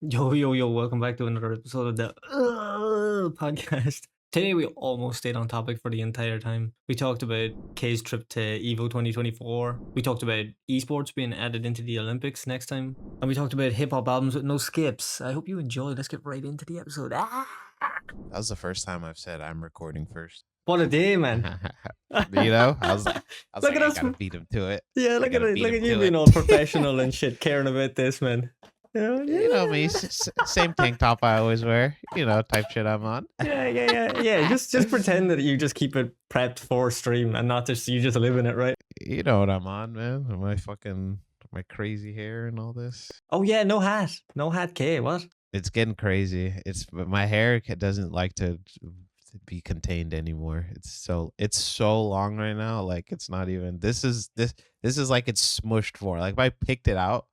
Yo, yo, yo, welcome back to another episode of the podcast. Today, we almost stayed on topic for the entire time. We talked about Kay's trip to Evo 2024. We talked about esports being added into the Olympics next time. And we talked about hip hop albums with no skips. I hope you enjoy. Let's get right into the episode. That was the first time I've said I'm recording first. What a day, man. You know, I was Look like, at I us. gotta beat him to it. Yeah, look at beat you him to being it. all professional and shit, caring about this, man. You know me, same tank top I always wear. You know, type shit I'm on. Yeah. Just pretend that you just keep it prepped for stream and not just you just live in it, right? You know what I'm on, man. My crazy hair and all this. Oh yeah, no hat, K. What? It's getting crazy. But my hair doesn't like to be contained anymore. It's so long right now. Like it's not even. This is like it's smushed for. Like if I picked it out.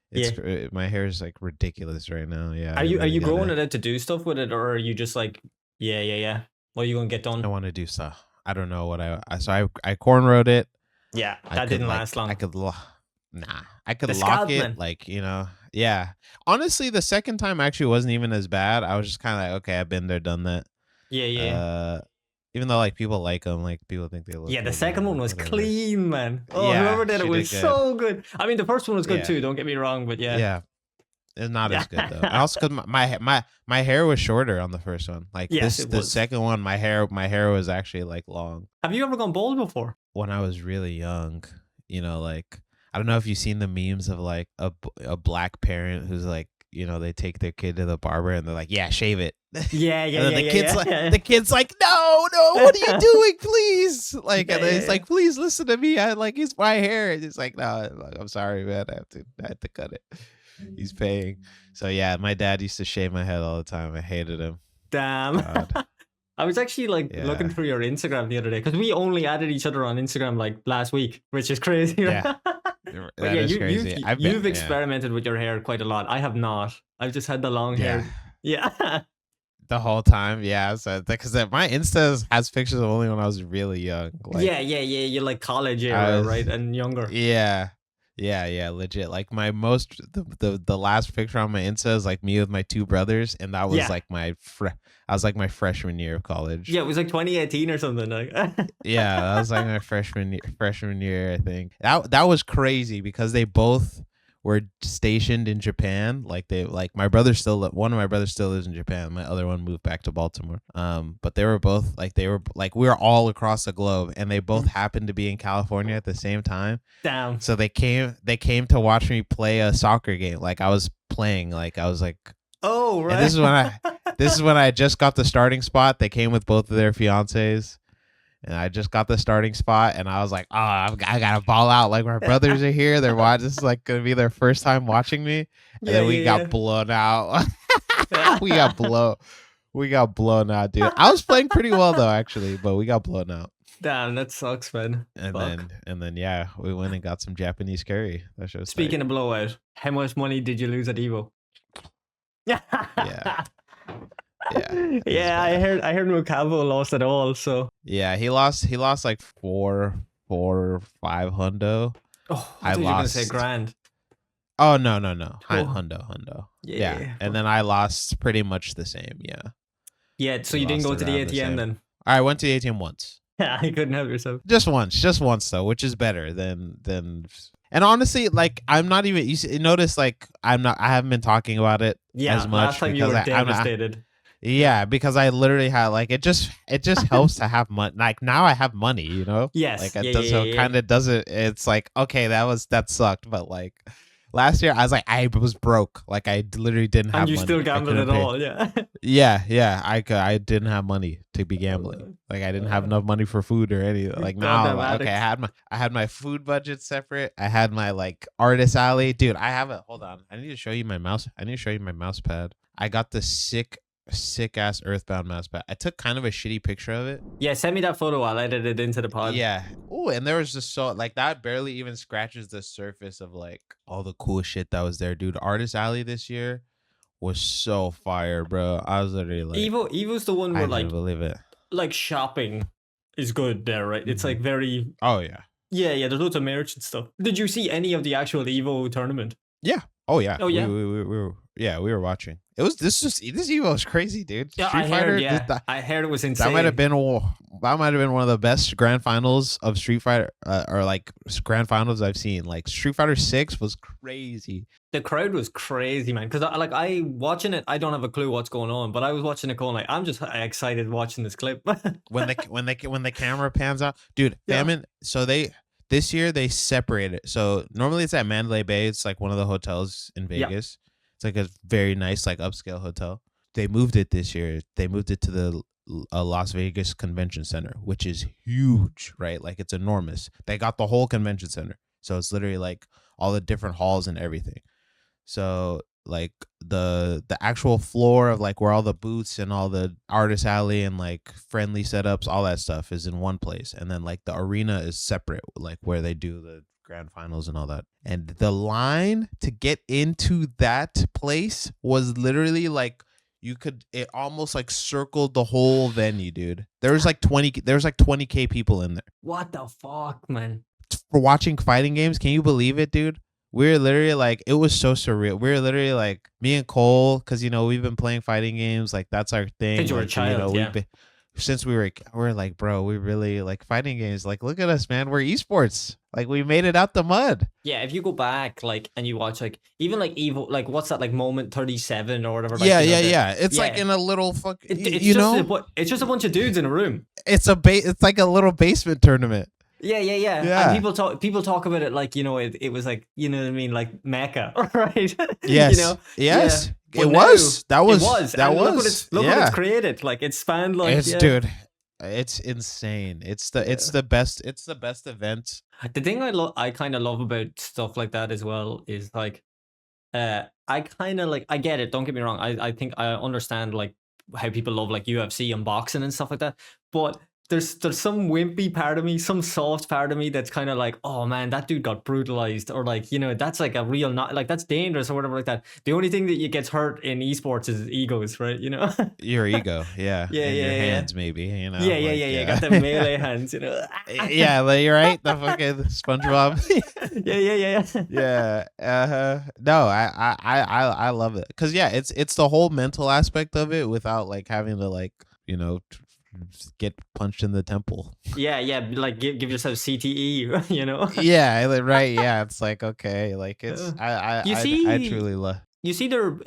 My hair is like ridiculous right now. Yeah. Are you growing it out to do stuff with it, or are you just like, yeah? What are you gonna get done? I want to do stuff. I don't know what I cornrowed it. Yeah, that didn't last long. I could lock it, like, you know. Yeah. Honestly, the second time actually wasn't even as bad. I was just kind of like, okay, I've been there, done that. Yeah. Even though like people like them, like people think they look. Yeah, the second one was clean, man. Oh, yeah, whoever did it was so good. I mean, the first one was good too. Don't get me wrong, but yeah. Yeah. It's not as good though. And also because my hair was shorter on the first one. Like the second one, my hair was actually like long. Have you ever gone bald before? When I was really young, you know, like I don't know if you've seen the memes of like a black parent who's like, you know, they take their kid to the barber and they're like, yeah, shave it. Yeah. And the kid's like, no, what are you doing, please? Like, and he's like, please listen to me. I like, it's my hair. And it's like, no, I'm sorry, man. I have to cut it. He's paying. So yeah, my dad used to shave my head all the time. I hated him. Damn. I was actually like looking through your Instagram the other day because we only added each other on Instagram like last week, which is crazy. Yeah. That is crazy. You've experimented with your hair quite a lot. I have not. I've just had the long hair. Yeah. The whole time, yeah. So because my Insta has pictures of only when I was really young. Like, yeah. You're like college era, right, and younger. Yeah, legit. Like my the last picture on my Insta is like me with my two brothers, and that was like my freshman year of college. Yeah, it was like 2018 or something. Like. Yeah, that was like my freshman year, I think. That was crazy because they both were stationed in Japan. Like my brother one of my brothers still lives in Japan. My other one moved back to Baltimore. But they were both we were all across the globe, and they both happened to be in California at the same time. Damn. So they came to watch me play a soccer game. Like I was playing, like I was like, oh right. And this is when I just got the starting spot. They came with both of their fiancés. And I just got the starting spot, and I was like, "Oh, I gotta ball out! Like my brothers are here. They're watching. This is like gonna be their first time watching me." And then we got blown out. We got blown out, dude. I was playing pretty well though, actually, but we got blown out. Damn, that sucks, man. And then yeah, we went and got some Japanese curry. That shows. Speaking of blowout, how much money did you lose at Evo? Yeah. Yeah, I heard Mukavo lost it all. So yeah, he lost like four or five hundo. Oh, I thought you were gonna say grand. Oh no, hundo. Yeah, and then I lost pretty much the same. Yeah. So you didn't go to the ATM then? I went to the ATM once. Yeah, you couldn't help yourself. Just once though, which is better than. And honestly, like I'm not even. You notice, like I haven't been talking about it as much. Last time you were devastated. Yeah, because I literally had like it just helps to have money. Like now I have money, you know. Yes. Like it kind of doesn't. It's like okay, that sucked, but like last year I was like I was broke. Like I literally didn't have. And you money. Still gambled at all, yeah. Yeah. I didn't have money to be gambling. Like I didn't have enough money for food or anything. Like now, okay, I had my food budget separate. I had my like artist alley, dude. I have it. Hold on, I need to show you my mouse. I need to show you my mouse pad. I got the sick ass Earthbound mouse pad. I took kind of a shitty picture of it. Yeah, send me that photo. I'll edit it into the pod. Yeah. Oh, and there was just like that barely even scratches the surface of like all the cool shit that was there, dude. Artist Alley this year was so fire, bro. I was literally like, Evo's the one where I didn't believe it. Like shopping is good there, right? It's like very. Oh yeah. Yeah. There's loads of merch and stuff. Did you see any of the actual Evo tournament? Yeah. Oh yeah. Oh yeah. Yeah, we were watching. This Evo was crazy, dude. Yeah, Street I Fighter. heard. Yeah, I heard it was insane. That might have been one of the best grand finals of Street Fighter, or like grand finals I've seen. Like Street Fighter 6 was crazy. The crowd was crazy, man. Because I watching it, I don't have a clue what's going on, but I was watching it going like, I'm just excited watching this clip. when the camera pans out, dude. Yeah. Famine. So this year they separated. So normally it's at Mandalay Bay. It's like one of the hotels in Vegas. It's like a very nice like upscale hotel. They moved it this year. They moved it to the Las Vegas Convention Center, which is huge, right? Like it's enormous. They got the whole convention center, so it's literally like all the different halls and everything. So like the actual floor of like where all the booths and all the artist alley and like friendly setups, all that stuff is in one place, and then like the arena is separate, like where they do the grand finals and all that. And the line to get into that place was literally like it almost like circled the whole venue, dude. There was like 20K people in there. What the fuck, man? For watching fighting games. Can you believe it, dude? We're literally like, it was so surreal. We're literally like, me and Cole, because we've been playing fighting games, like that's our thing. Since you were a child, yeah. Since we're like, bro, we really like fighting games. Like, look at us, man. We're esports. Like, we made it out the mud. Yeah, if you go back, like, and you watch, like, even like Evo, like, what's that, like, moment 37 or whatever? Like, yeah. It's like in a little fucking, it's just a bunch of dudes in a room. It's like a little basement tournament. Yeah. And people talk about it like, it was like, you know what I mean, like Mecca, right? Yes. Yes. Yeah. It was. Look what it's created. Like it spanned like dude. It's insane. It's the best event. The thing I kind of love about stuff like that as well is like I kind of like, I get it, don't get me wrong. I think I understand like how people love like UFC and boxing and stuff like that, but there's some wimpy part of me, some soft part of me that's kind of like, oh man, that dude got brutalized, or like, that's like a real, not like, that's dangerous or whatever like that. The only thing that gets hurt in esports is egos, right? Your ego, yeah. Yeah, and your hands, maybe. Yeah. Got the melee hands, Yeah, like, you're right. The fucking SpongeBob. Yeah. No, I love it because it's the whole mental aspect of it without like having to like get punched in the temple. Yeah, like give yourself CTE, Yeah, right. Yeah, it's like, okay, like it's I truly love. You see, they're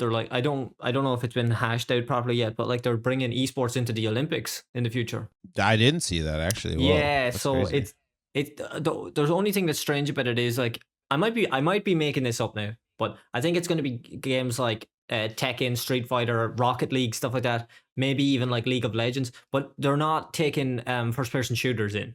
like, I don't know if it's been hashed out properly yet, but like they're bringing esports into the Olympics in the future. I didn't see that actually. Whoa, yeah, so crazy. There's only thing that's strange about it is like I might be making this up now, but I think it's going to be games like Tekken, Street Fighter, Rocket League, stuff like that. Maybe even like League of Legends, but they're not taking first-person shooters in.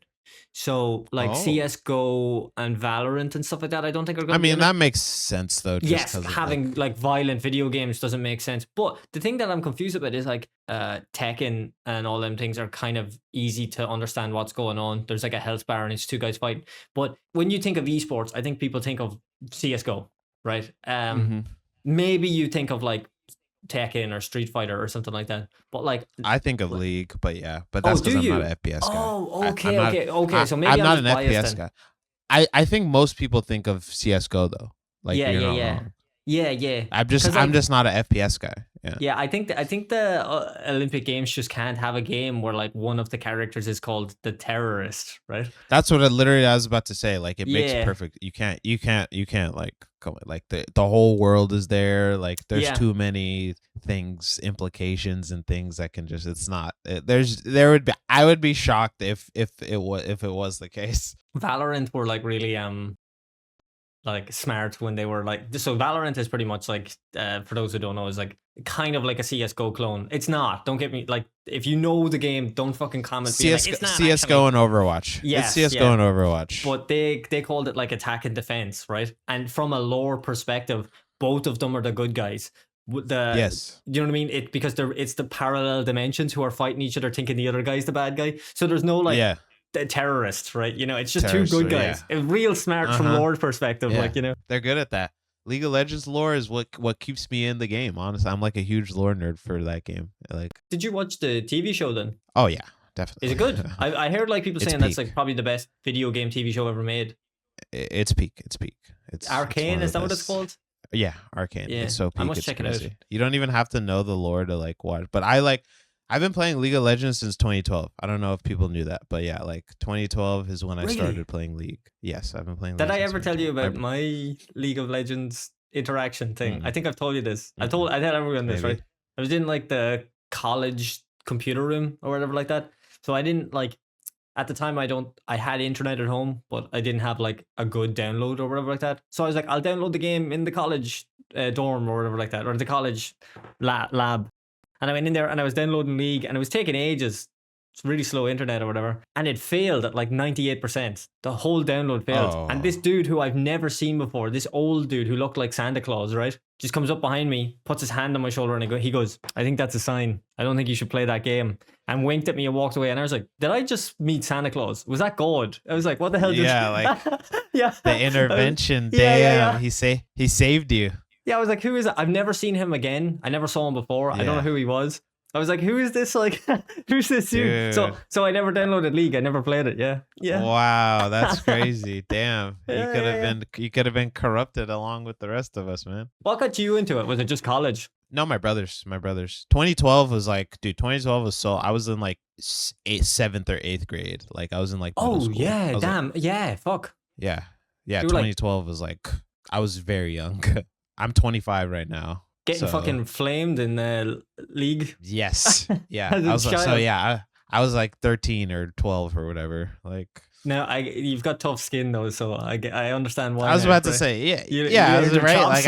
So like CS:GO and Valorant and stuff like that, I don't think are going to be that makes sense though. Yes, having like violent video games doesn't make sense. But the thing that I'm confused about is like Tekken and all them things are kind of easy to understand what's going on. There's like a health bar and it's two guys fighting. But when you think of esports, I think people think of CS:GO, right? Maybe you think of like Tekken or Street Fighter or something like that, but like I think of League, but that's because I'm not an FPS guy. Oh, okay. So maybe I'm not an FPS guy. I think most people think of CS:GO though. Like yeah. I'm just not an FPS guy. Yeah. I think the Olympic Games just can't have a game where like one of the characters is called the terrorist, right? That's what I was about to say. Like it makes perfect. You can't like come like the whole world is there. Like there's too many things, implications, and things that can just. It's not. I would be shocked if it was the case. Valorant were like really like smart when they were like, so Valorant is pretty much like for those who don't know, is like kind of like a CS:GO clone. It's not, don't get me, like if you know the game, don't fucking comment. It's not CS:GO and Overwatch. It's CS:GO and Overwatch, but they called it like attack and defense, right? And from a lore perspective, both of them are the good guys. Yes, you know what I mean? Because it's the parallel dimensions who are fighting each other, thinking the other guy's the bad guy. So there's no like the terrorists, right? It's just two good guys. It's real smart from lore perspective, like they're good at that. League of Legends lore is what keeps me in the game. Honestly, I'm like a huge lore nerd for that game. Like, did you watch the TV show then? Oh yeah, definitely. Is it good? I heard like people saying that's like probably the best video game TV show ever made. It's peak. It's Arcane, is that what it's called? Yeah, Arcane. Yeah, It's so I peak. must It's check it out. crazy. You don't even have to know the lore to like watch. But I've been playing League of Legends since 2012. I don't know if people knew that, but yeah, like 2012 is when I Really? started playing League. Yes, I've been playing Did League I since ever tell you 2012. about my League of Legends interaction thing? I Mm-mm. think I've told you this. I Mm-mm. tell everyone this, Maybe. right? I was in like the college computer room or whatever like that. So I didn't like at the time I had internet at home, but I didn't have like a good download or whatever like that. So I was like, I'll download the game in the college dorm or whatever like that, or the college lab. And I went in there and I was downloading League, and it was taking ages. It's really slow internet or whatever, and it failed at like 98%. The whole download failed. Oh. And this dude who I've never seen before, this old dude who looked like Santa Claus, right, just comes up behind me, puts his hand on my shoulder, and he goes, "I think that's a sign. I don't think you should play that game." And winked at me and walked away. And I was like, "Did I just meet Santa Claus? Was that God?" I was like, "What the hell?" Yeah, like yeah, the intervention. Yeah, Damn, yeah. he saved you. Yeah, I was like, "Who is that?" I've never seen him again. I never saw him before. I don't know Yeah. who he was. I was like, "Who is this? Like, who's this dude?" Dude. So I never downloaded League. I never played it. Yeah, yeah. Wow, that's crazy. Damn. Yeah, You could have been corrupted along with the rest of us, man. What got you into it? Was it just college? No, my brothers. 2012 was like, dude, 2012 was so I was in like 7th or 8th grade. Like I was in like middle Oh school. yeah, I was like, damn, yeah, fuck. yeah. Yeah, You were like 2012 was like I was very young. I'm 25 right now. getting So fucking flamed in the League. yes. Yeah. As a I was like, so child. yeah, I was like 13 or 12 or whatever. Like No, you've got tough skin though, so I understand why. I was now, about to right? say, yeah, You yeah, I learned was your right. chops. Like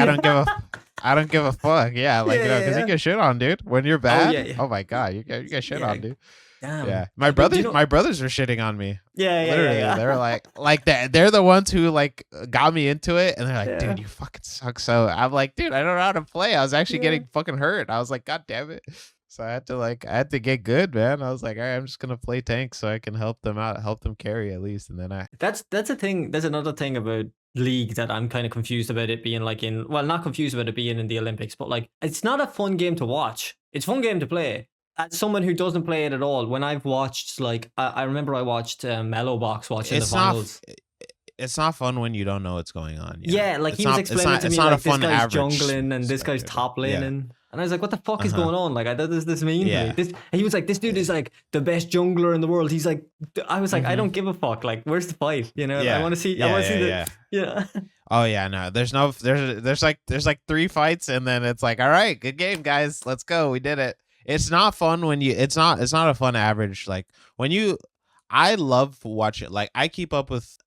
I don't give a fuck. Yeah, like Yeah, because yeah, you get shit on, dude. When you're bad, yeah. oh my god, you get shit Yeah. on, dude. Damn. Yeah, my But do you brothers, know- my brothers were shitting on me. Yeah, Literally, yeah. they were like they're the ones who like got me into it, and they're like, Yeah. dude, you fucking suck. So I'm like, dude, I don't know how to play. I was actually Yeah. getting fucking hurt. I was like, god damn it. So I had to get good, man. I was like, all right, I'm just gonna play tank so I can help them out, help them carry at least, and then That's a thing. There's another thing about League that I'm kind of confused about it being like not confused about it being in the Olympics, but like it's not a fun game to watch. It's a fun game to play. As someone who doesn't play it at all, when I've watched like I remember I watched Mellow Box watching the finals. It's not fun when you don't know what's going on. Yeah, like It's he was not- explaining to it's me not like a fun this guy's average jungling and this guy's spectator. top laning. And I was like, what the fuck is Uh-huh. going on? Like, what does this mean to Yeah. me? And he was like, this dude is like the best jungler in the world. He's like, I was like, I Mhm. don't give a fuck. Like, where's the fight? You know, I Yeah. want to see, Yeah, I want to see yeah, the, yeah. Oh yeah, no. There's like 3 fights and then it's like, all right, good game, guys. Let's go. We did it. It's not fun when it's not a fun average. Like when you I love watching like I keep up with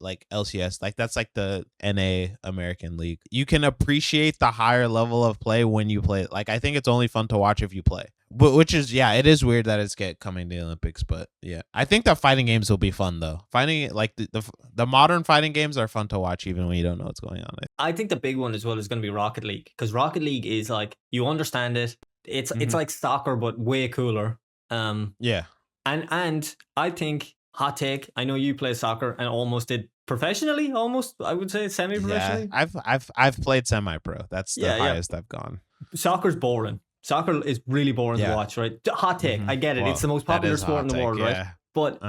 like LCS. Like that's like the NA American League. You can appreciate the higher level of play when you play it. Like I think it's only fun to watch if you play. But which is it is weird that it's coming to the Olympics, but yeah. I think the fighting games will be fun though. Fighting like the modern fighting games are fun to watch even when you don't know what's going on. I think the big one as well is going to be Rocket League, because Rocket League is like, you understand it. It's like soccer, but way cooler. Yeah. And I think, hot take, I know you play soccer and almost did professionally, almost, I would say semi-professionally. Yeah, I've played semi-pro. That's the highest I've gone. Soccer's boring. Soccer is really boring to Yeah. watch, right? Hot take, I get it. Well, it's the most that popular is a sport hot in the take, world, right? yeah. But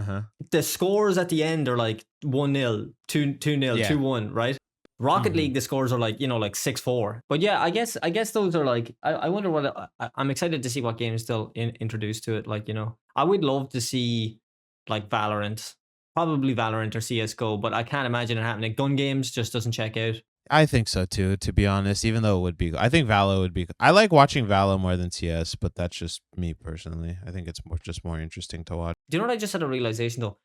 the scores at the end are like 1-0, 2-0, Yeah. 2-1, right? Rocket League, the scores are like, like 6-4. But yeah, I guess those are like, I wonder what, I'm excited to see what games still introduced to it. Like, I would love to see like Valorant, probably Valorant or CSGO, but I can't imagine it happening. Gun games just doesn't check out. I think so too, to be honest, even though it would be, I think Valo would be, I like watching Valo more than CS, but that's just me personally. I think it's more interesting to watch. Do you know what I just had a realization though?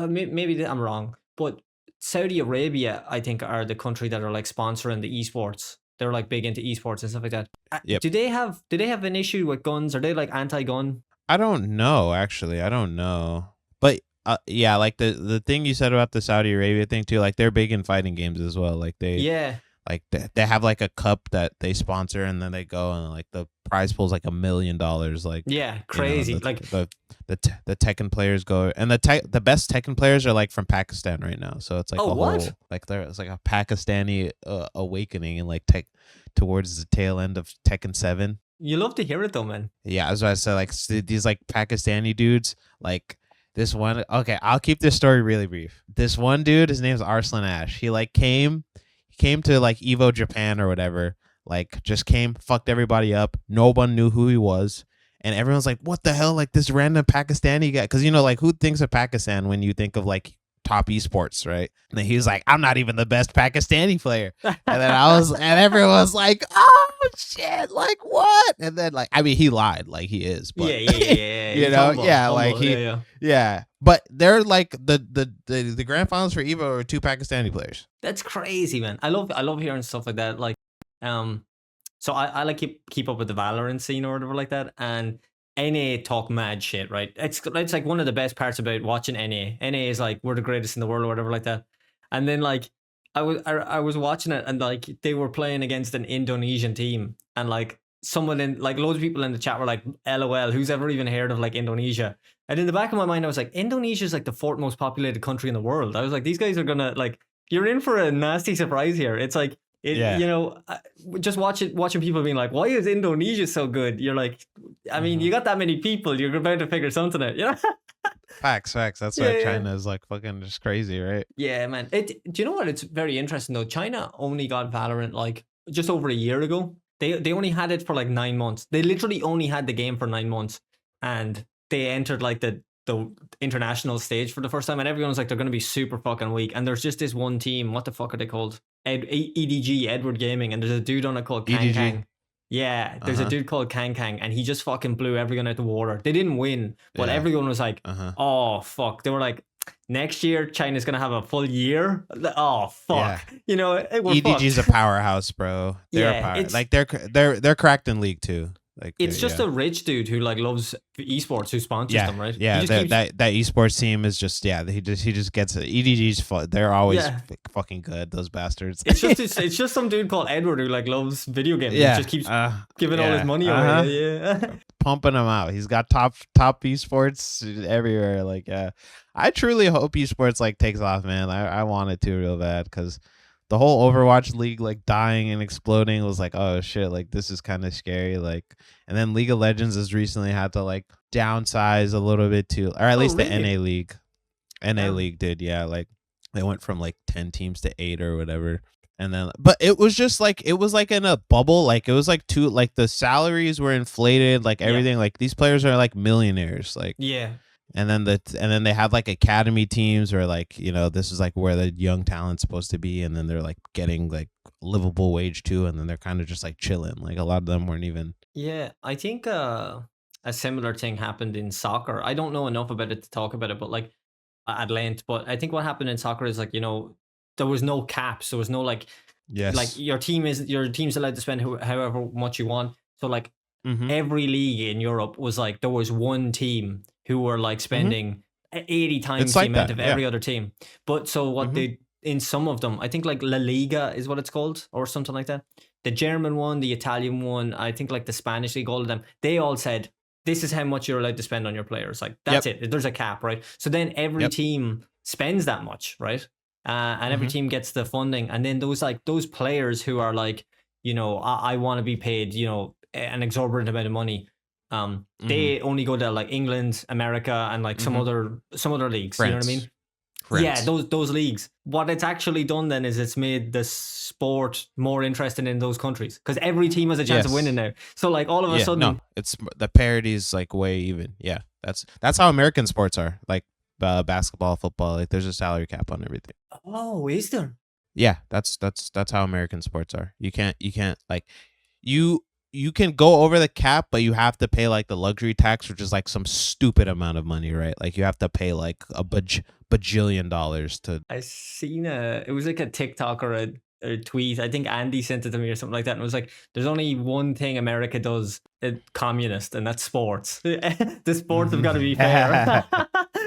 Maybe I'm wrong, but Saudi Arabia, I think, are the country that are like sponsoring the esports. They're like big into esports and stuff like that. Yep. Do they have an issue with guns? Are they like anti-gun? I don't know, actually. I don't know. But yeah, like the thing you said about the Saudi Arabia thing too, like they're big in fighting games as well. Like they they have like a cup that they sponsor and then they go and like the prize pool's like $1 million. Like crazy. The Tekken players go and the best Tekken players are like from Pakistan right now. So it's like it's like a Pakistani awakening and like towards the tail end of Tekken 7. You love to hear it though, man. Yeah, as I said, like these like Pakistani dudes, like this one. Okay, I'll keep this story really brief. This one dude, his name's Arslan Ash. He came to like Evo Japan or whatever, like just came, fucked everybody up. No one knew who he was. And everyone's like, what the hell? Like this random Pakistani guy. Because, you know, like who thinks of Pakistan when you think of like top esports, right? And then he was like, I'm not even the best Pakistani player. And then and everyone was like, oh shit, like what? And then like, I mean, he lied, like he is, but yeah. you He's know, humble, yeah, humble, like yeah. But they're like the grand finals for Evo are 2 Pakistani players. That's crazy, man. I love hearing stuff like that. Like, so I like keep up with the Valorant scene or whatever like that, and NA talk mad shit, right? It's like one of the best parts about watching NA. NA is like we're the greatest in the world or whatever like that. And then like I was watching it and like they were playing against an Indonesian team and like someone in like loads of people in the chat were like, LOL, who's ever even heard of like Indonesia? And in the back of my mind I was like, Indonesia is like the 4th most populated country in the world. I was like, these guys are gonna like, you're in for a nasty surprise here. It's like you know, just watching people being like, why is Indonesia so good? You're like, I mean, you got that many people, you're about to figure something out, you know? Facts. That's why China is like fucking just crazy, right? Yeah, man. Do you know what? It's very interesting though. China only got Valorant like just over a year ago. They only had it for like 9 months. They literally only had the game for 9 months, and they entered like the international stage for the first time, and everyone's like, they're going to be super fucking weak. And there's just this one team. What the fuck are they called? EDG, Edward Gaming, and there's a dude on it called Kang Kang. Yeah, there's a dude called Kang Kang, and he just fucking blew everyone out the water. They didn't win, but everyone was like, oh, fuck. They were like, next year, China's going to have a full year. Oh, fuck. Yeah. You know, EDG's a powerhouse, bro. They're a power. Like, they're cracked in League 2. Like it's just a rich dude who like loves esports who sponsors them, right? Yeah, that esports team is just he just gets it. EDG's they're always fucking good, those bastards. It's just some dude called Edward who like loves video games. Yeah, he just keeps giving all his money away. Yeah, pumping him out. He's got top esports everywhere. Like I truly hope esports like takes off, man. I want it to real bad because the whole Overwatch League like dying and exploding was like, oh shit, like this is kind of scary. Like, and then League of Legends has recently had to like downsize a little bit too, or at least really? The NA League. NA League did, yeah. Like they went from like 10 teams to 8 or whatever. And then, but it was just like, it was like in a bubble. Like it was like like the salaries were inflated, like everything. Like these players are like millionaires. Like, and then they had like academy teams where like, you know, this is like where the young talent's supposed to be, and then they're like getting like livable wage too, and then they're kind of just like chilling. Like a lot of them weren't even. Yeah, I think a similar thing happened in soccer. I don't know enough about it to talk about it, but like at length. But I think what happened in soccer is like, you know, there was no caps. There was no like, like your team's allowed to spend however much you want. So like every league in Europe was like there was one team who were like spending 80 times the amount of every other team. But so what they, in some of them, I think like La Liga is what it's called or something like that. The German one, the Italian one, I think like the Spanish league, all of them, they all said, this is how much you're allowed to spend on your players. Like that's it. There's a cap, right? So then every team spends that much, right? And every team gets the funding. And then those players who are like, you know, I want to be paid, you know, an exorbitant amount of money. They only go to like England, America, and like some other leagues. France. You know what I mean? France. Yeah, those leagues. What it's actually done then is it's made the sport more interesting in those countries because every team has a chance of winning now. So like all of a sudden, it's the parity is like way even. Yeah, that's how American sports are. Like basketball, football. Like there's a salary cap on everything. Oh, is there? Yeah, that's how American sports are. You can't like you can go over the cap, but you have to pay like the luxury tax, which is like some stupid amount of money, right? Like you have to pay like a bajillion dollars to. I seen it was like a TikTok or a tweet. I think Andy sent it to me or something like that. And it was like, there's only one thing America does, communist, and that's sports. The sports have got to be fair.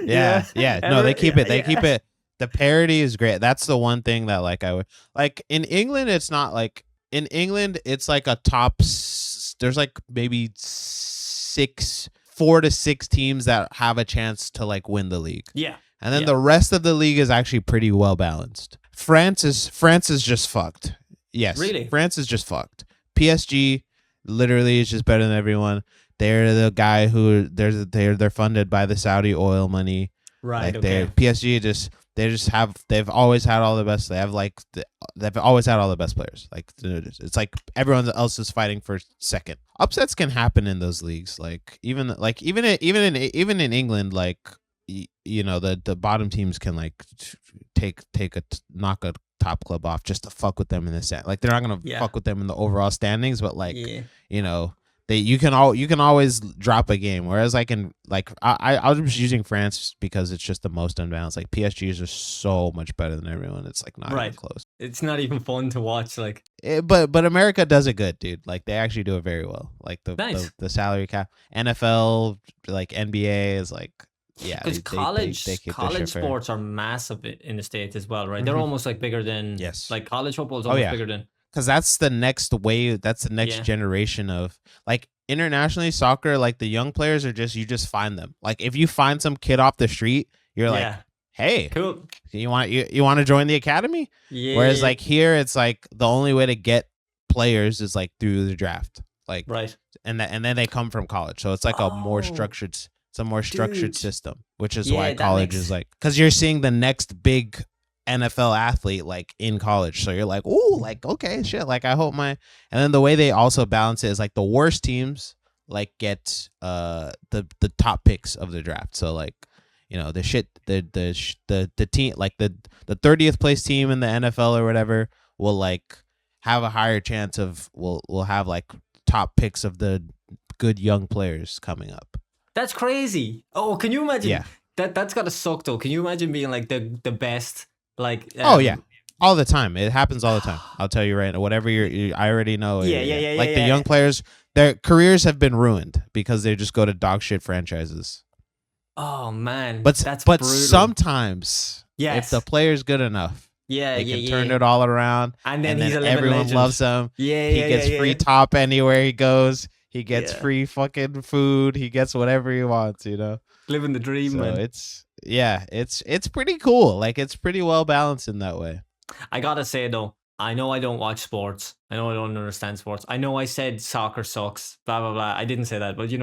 No, they keep it. They keep it. The parity is great. That's the one thing that like I would like in England. It's not like. In England, it's like a top. There's like maybe 4 to 6 teams that have a chance to like win the league. Yeah, and then the rest of the league is actually pretty well balanced. France is just fucked. Yes, really, France is just fucked. PSG literally is just better than everyone. They're the guy who they're funded by the Saudi oil money. Right. Like PSG just they've always had all the best. They've always had all the best players. Like it's like everyone else is fighting for second. Upsets can happen in those leagues. Even in England, the bottom teams can knock a top club off just to fuck with them in the stand. Like they're not gonna fuck with them in the overall standings, but you can always drop a game. Whereas I was just using France because it's just the most unbalanced. Like PSGs are so much better than everyone. It's like not even close. It's not even fun to watch. But America does it good, dude. Like they actually do it very well. Like the salary cap, NFL, like NBA is like. Yeah, because college sports are massive in the States as well, right? They're almost like bigger than like college football is almost bigger than. Because that's the next wave. That's the next generation of like internationally soccer. Like the young players are you just find them. Like if you find some kid off the street, you're like, hey, cool. You want to join the academy? Yeah. Whereas like here, it's like the only way to get players is like through the draft. Like and then they come from college. So it's like a more structured. It's a more structured system, which is why college is like, because you're seeing the next big NFL athlete like in college. So you're like, ooh, like, okay, shit. Like I hope and then the way they also balance it is like the worst teams like get the top picks of the draft. So like, the team, like the 30th place team in the NFL or whatever will like have a higher chance of will have like top picks of the good young players coming up. That's crazy. Oh, can you imagine? Yeah. That's gotta suck though. Can you imagine being like the best? Like oh yeah, all the time. It happens all the time. I'll tell you right now. Whatever I already know. Yeah. Like the young players, their careers have been ruined because they just go to dog shit franchises. Oh man, but brutal. Sometimes, if the player's good enough, they can turn it all around, and then everyone legend. Loves him. He gets free top anywhere he goes. He gets free fucking food. He gets whatever he wants, Living the dream, man. It's pretty cool. Like it's pretty well balanced in that way. I gotta say though, I know I don't watch sports. I know I don't understand sports. I know I said soccer sucks, blah blah blah. I didn't say that, but in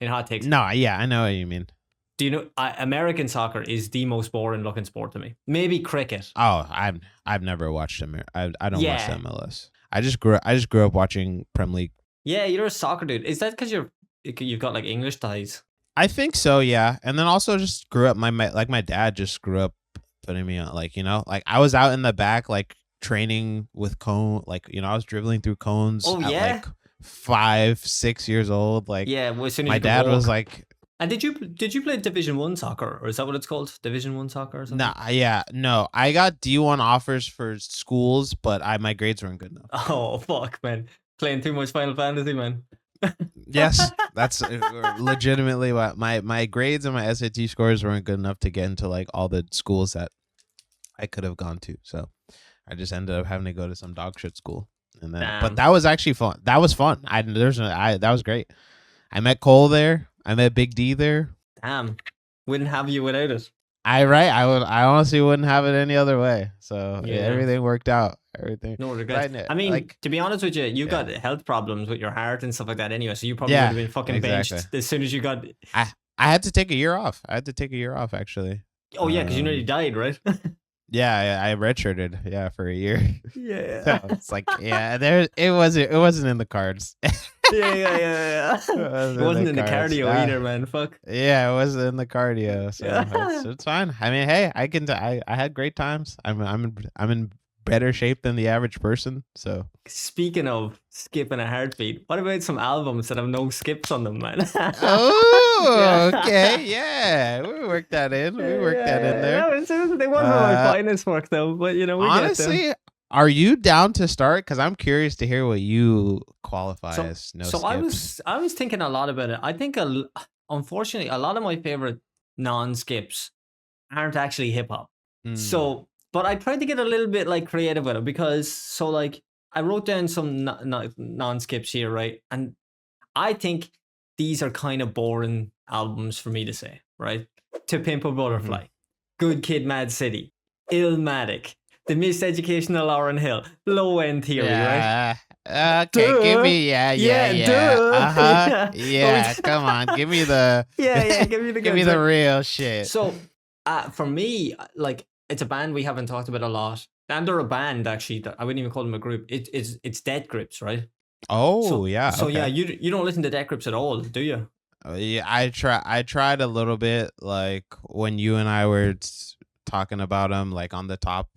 hot takes. No, yeah, I know what you mean. Do you know American soccer is the most boring looking sport to me? Maybe cricket. Oh, I've never watched I don't watch the MLS. I just grew up watching Premier League. Yeah, you're a soccer dude. Is that because you've got like English ties? I think so, yeah. And then also just grew up. My dad just grew up putting me on, like I was out in the back like training with cone, like I was dribbling through cones. Oh, at like 5-6 years old. Like well, as soon as my dad was like. And did you play Division 1 soccer, or is that what it's called? Division 1 soccer or something? No. I got D1 offers for schools, but my grades weren't good enough. Oh fuck, man. Playing too much Final Fantasy, man. Yes, that's legitimately what my grades and my SAT scores weren't good enough to get into like all the schools that I could have gone to. So I just ended up having to go to some dog shit school. And then, but that was actually fun. That was fun. That was great. I met Cole there. I met Big D there. Damn, wouldn't have you without it. I honestly wouldn't have it any other way. So everything worked out. Everything. No regrets. I mean, to be honest with you, you got health problems with your heart and stuff like that anyway. So you probably would have been fucking benched as soon as you got. I had to take a year off. Actually. Oh yeah, because you nearly died, right? Yeah, I redshirted. For a year. Yeah. So it's like it wasn't in the cards. Yeah. It wasn't in the cardio either, man. Fuck. Yeah, it wasn't in the cardio, so it's fine. I mean, hey, I had great times. I'm in better shape than the average person. So speaking of skipping a heartbeat, what about some albums that have no skips on them, man? Okay, yeah, we worked that in. That in there. They wasn't my finest work though, but we honestly. Get them. Are you down to start? Because I'm curious to hear what you qualify as no skips. I was thinking a lot about it. I think, unfortunately, a lot of my favorite non-skips aren't actually hip hop. So, but I tried to get a little bit like creative with it because, I wrote down some non-skips here, right? And I think these are kind of boring albums for me to say, right? To Pimp a Butterfly, Good Kid, Mad City, Illmatic, The Miseducation of Lauryn Hill, Low End Theory, right? Okay, give me, come on, give me the, give me the give me the real shit. So, for me, like it's a band we haven't talked about a lot, and they're a band actually. That I wouldn't even call them a group. It's Death Grips, right? Oh yeah, So okay. yeah, you don't listen to Death Grips at all, do you? Yeah, I tried a little bit, like when you and I were talking about them, like on the top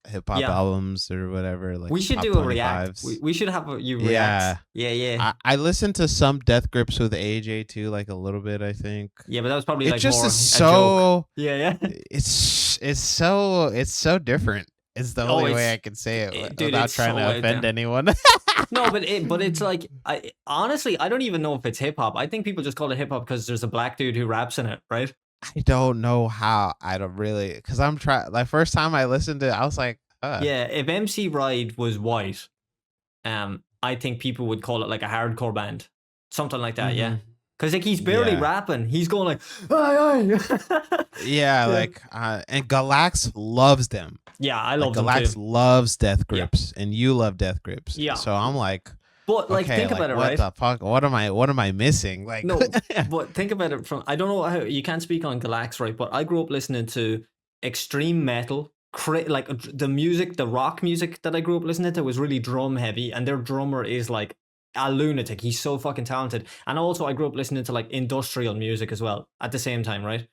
hip hop Yeah. albums or whatever. Like We should top do a react. 25s. We should have you Yeah. react. Yeah. I listened to some Death Grips with AJ too, like a little bit, I think. Yeah, but that was probably It like just more is a so joke. Yeah. it's so different. It's the only way I can say it dude, without it's trying so to out offend there. anyone. No, but it's like honestly, I don't even know if it's hip hop. I think people just call it hip hop because there's a black dude who raps in it, right? I don't know how. I don't really, because I'm trying. Like first time I listened to it, I was like, Yeah, if MC Ride was white, I think people would call it like a hardcore band, something like that. Yeah, because like he's barely rapping. He's going like, aye. Yeah, like and Galax loves them. Yeah, I love them Galax too. loves Death Grips, and you love Death Grips. Yeah. So I'm like, but like, okay, think like, about it, what right? the fuck? What am I missing? Like, No, but think about it from. I don't know how you can't speak on Galax, right? But I grew up listening to extreme metal. Like the music, the rock music that I grew up listening to was really drum heavy, and their drummer is like a lunatic. He's so fucking talented. And also, I grew up listening to like industrial music as well at the same time, right?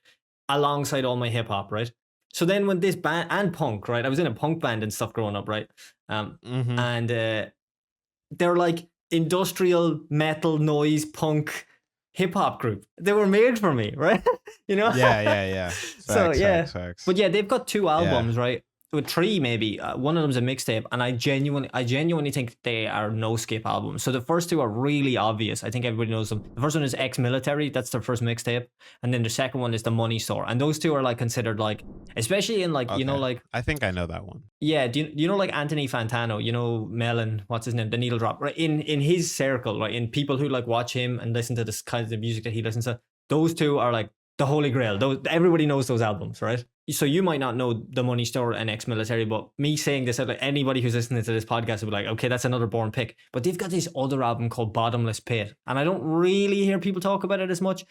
Alongside all my hip hop, right? So then when this band and punk, right? I was in a punk band and stuff growing up, right? And they're like industrial metal noise punk hip hop group. They were made for me, right? You know? Yeah. Facts. But yeah, they've got 2 albums, right? With 3 maybe. One of them's a mixtape, and I genuinely think they are no skip albums. So the first 2 are really obvious. I think everybody knows them. The first one is Ex-Military. That's their first mixtape, and then the second one is The Money Store. And those 2 are like considered like, especially in like, you know, like I think I know that one. Yeah, do you know like Anthony Fantano? You know Melon, what's his name? The Needle Drop, right? In his circle, right? In people who like watch him and listen to this kind of music that he listens to, those 2 are like the holy grail. Those everybody knows those albums, right? So you might not know The Money Store and Ex-Military, but me saying this, like anybody who's listening to this podcast will be like, okay, that's another born pick. But they've got this other album called Bottomless Pit, and I don't really hear people talk about it as much.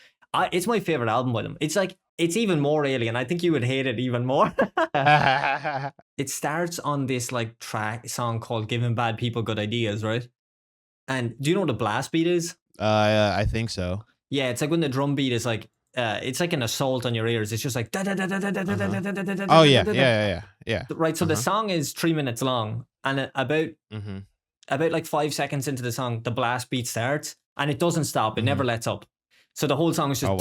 It's my favorite album by them. It's like, it's even more alien. I think you would hate it even more. It starts on this like song called Giving Bad People Good Ideas, right? And do you know what a blast beat is? I think so. Yeah, it's like when the drum beat is like, it's like an assault on your ears. It's just like Oh yeah. Right. So the song is 3 minutes long, and about like 5 seconds into the song, the blast beat starts, and it doesn't stop. It never lets up. So the whole song is just.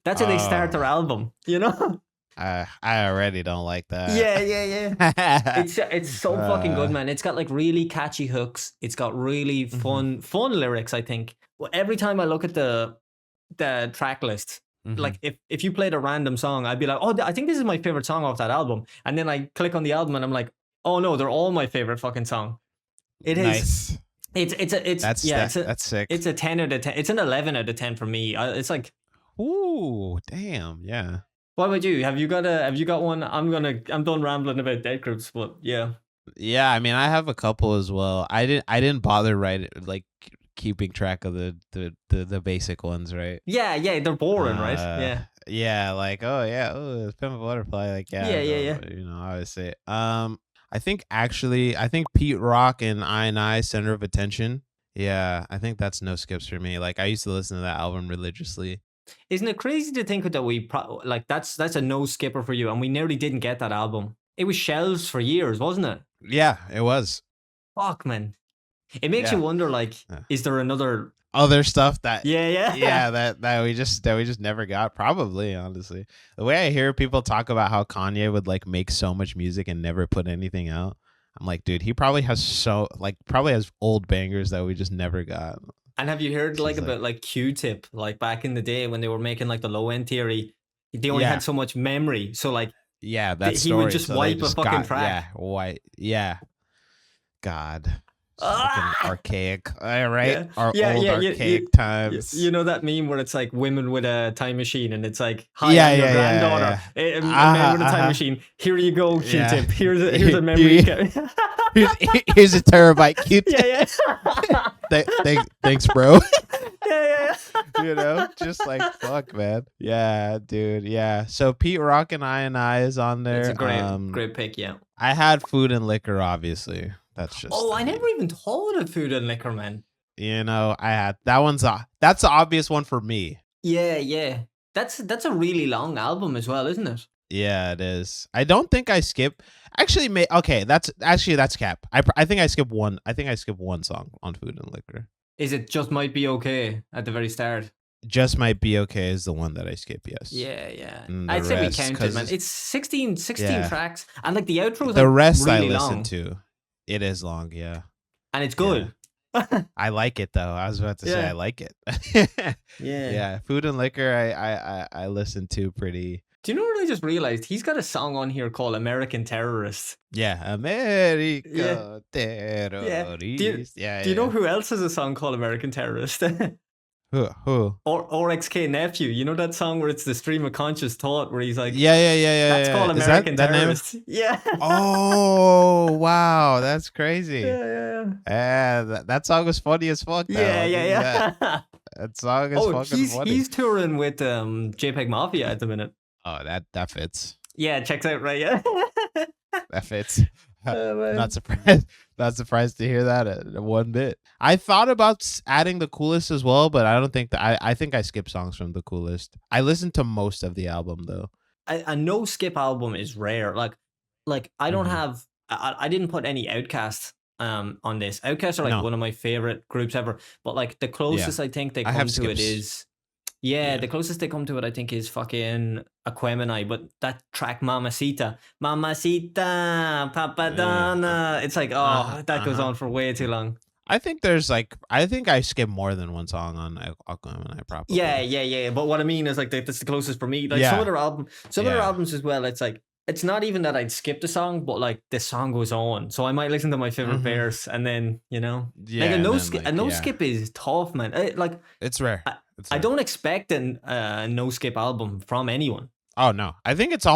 That's how they start their album. You know. I already don't like that. Yeah. It's so fucking good, man. It's got like really catchy hooks. It's got really fun lyrics, I think. Well, every time I look at the track list, like if you played a random song, I'd be like, oh, I think this is my favorite song off that album. And then I click on the album and I'm like, oh no, they're all my favorite fucking song. It is. Nice. That's sick. It's a 10 out of 10. It's an 11 out of 10 for me. It's like, ooh, damn, yeah. What about you? Have you got one? I'm done rambling about Dead Grips, but yeah. Yeah, I mean, I have a couple as well. I didn't bother keeping track of the basic ones, right? Yeah, they're boring, right? Yeah, like it's Pimp a Butterfly, like yeah. You know, obviously. I think Pete Rock and I Center of Attention. Yeah, I think that's no skips for me. Like I used to listen to that album religiously. Isn't it crazy to think that we that's a no skipper for you, and we nearly didn't get that album. It was shelves for years, wasn't it? Yeah, it was. Fuck, man. It makes you wonder, like, is there other stuff that that we just never got? Probably, honestly. The way I hear people talk about how Kanye would like make so much music and never put anything out, I'm like, dude, he probably has old bangers that we just never got. And have you heard about like Q-Tip, like back in the day when they were making like the low end theory, they only had so much memory, so like he would just wipe a fucking track. God. Fucking archaic, right? Old archaic times. You know that meme where it's like women with a time machine, and it's like, "Hi, I'm your granddaughter, a man with a time machine. Here you go, Q-Tip. Here's a memory. Here's a terabyte, Q-Tip. Thanks, bro. You know, just like fuck, man. Yeah, dude. Yeah. So Pete Rock and I is on It's a there. great pick, yeah. I had Food and Liquor, obviously. That's just Oh, I never even thought of Food and Liquor, man. you know, I had that one's that's the obvious one for me. Yeah. That's a really long album as well, isn't it? Yeah, it is. I don't think I skip. Actually, okay. That's cap. I think I skip one. I think I skip one song on Food and Liquor. Is it Just Might Be Okay at the very start? Just Might Be Okay is the one that I skip. Yes. Yeah. And I'd the say we rest, count it, man. It's 16 yeah. tracks, and like the outro's the like rest really I listen long, to. It is long, yeah, and it's good. I like it though. I was about to say Yeah. I like it. Yeah. Yeah. Food and Liquor, I listen to pretty. Do you know what I just realized? He's got a song on here called American Terrorist. Yeah, America Yeah. Terrorist. Do you know who else has a song called American Terrorist? Who? Or RXK Nephew. You know that song where it's the stream of conscious thought where he's like, Yeah. that's called Is American that Terrorist. Yeah. Oh wow, that's crazy. Yeah. That song was funny as fuck. Though. Yeah. That song is fucking funny. He's touring with JPEG Mafia at the minute. Oh, that fits. Yeah, checks out, right? Yeah. That fits. Not surprised to hear that one bit. I thought about adding the Coolest as well, but I don't think that I think I skip songs from the Coolest. I listened to most of the album though. A no skip album is rare. Like I don't have I didn't put any Outkast on this. Outkast are like one of my favorite groups ever, but like the closest I think they come to it is the closest they come to it I think is fucking Aquemini, but that track Mamacita Papadonna, it's like that goes on for way too long. I think I skip more than one song on Aquemini probably. Yeah. But what I mean is like that's the closest for me. Like some other albums as well. It's like it's not even that I'd skip the song, but like the song goes on, so I might listen to my favorite verse and then like a no skip is tough, man. It's rare. I don't expect a no skip album from anyone. Oh no, I think it's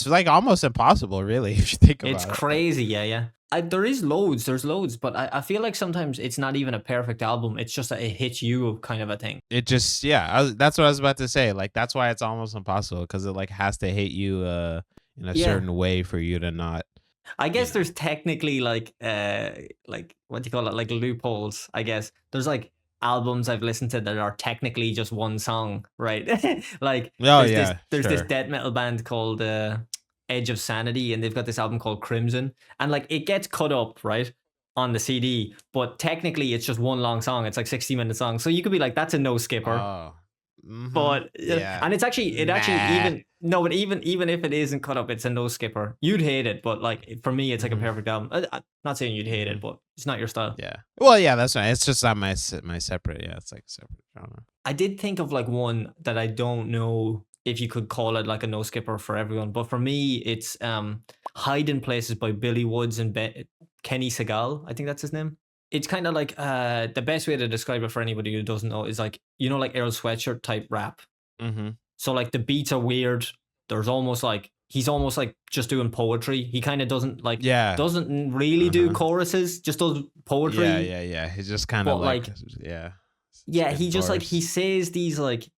like almost impossible, really, if you think about it. It's crazy, yeah. There's loads, but I feel like sometimes it's not even a perfect album. It's just that it hits you kind of a thing. It just that's what I was about to say. Like that's why it's almost impossible because it like has to hit you in a certain way for you to not. I guess there's technically like what do you call it, like loopholes. I guess there's like albums I've listened to that are technically just one song, right? Like there's this death metal band called Edge of Sanity, and they've got this album called Crimson, and like it gets cut up right on the CD, but technically it's just one long song. It's like 60-minute song, so you could be like, that's a no skipper. But and it's actually even if it isn't cut up, it's a no skipper. You'd hate it, but like for me, it's like a perfect album. I'm not saying you'd hate it, but it's not your style. Yeah. Well, yeah, that's right. It's just not my separate. Yeah, it's like a separate genre. I did think of like one that I don't know if you could call it like a no skipper for everyone, but for me, it's Hiding Places by Billy Woods and Kenny Segal. I think that's his name. It's kind of like the best way to describe it for anybody who doesn't know is like, like Earl Sweatshirt type rap. So like the beats are weird. There's he's almost like just doing poetry. He kind of doesn't really do choruses, just does poetry. Yeah. He's just kind of like he just like he says these like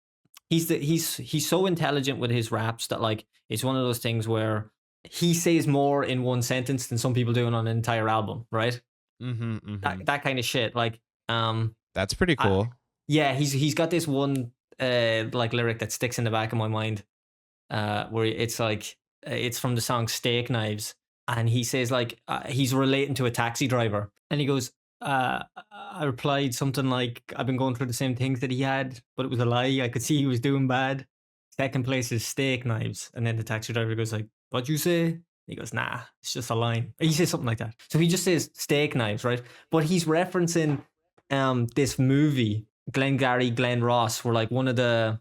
he's so intelligent with his raps that like it's one of those things where he says more in one sentence than some people do on an entire album, right? That kind of shit, like that's pretty cool. He's got this one like lyric that sticks in the back of my mind where it's like it's from the song Steak Knives, and he says like he's relating to a taxi driver, and he goes I replied something like, I've been going through the same things that he had, but it was a lie. I could see he was doing bad. Second place is Steak Knives. And then the taxi driver goes like, what'd you say? He goes, nah, it's just a line. He says something like that. So he just says Steak Knives, right? But he's referencing this movie, Glengarry Glen Ross, where like one of the,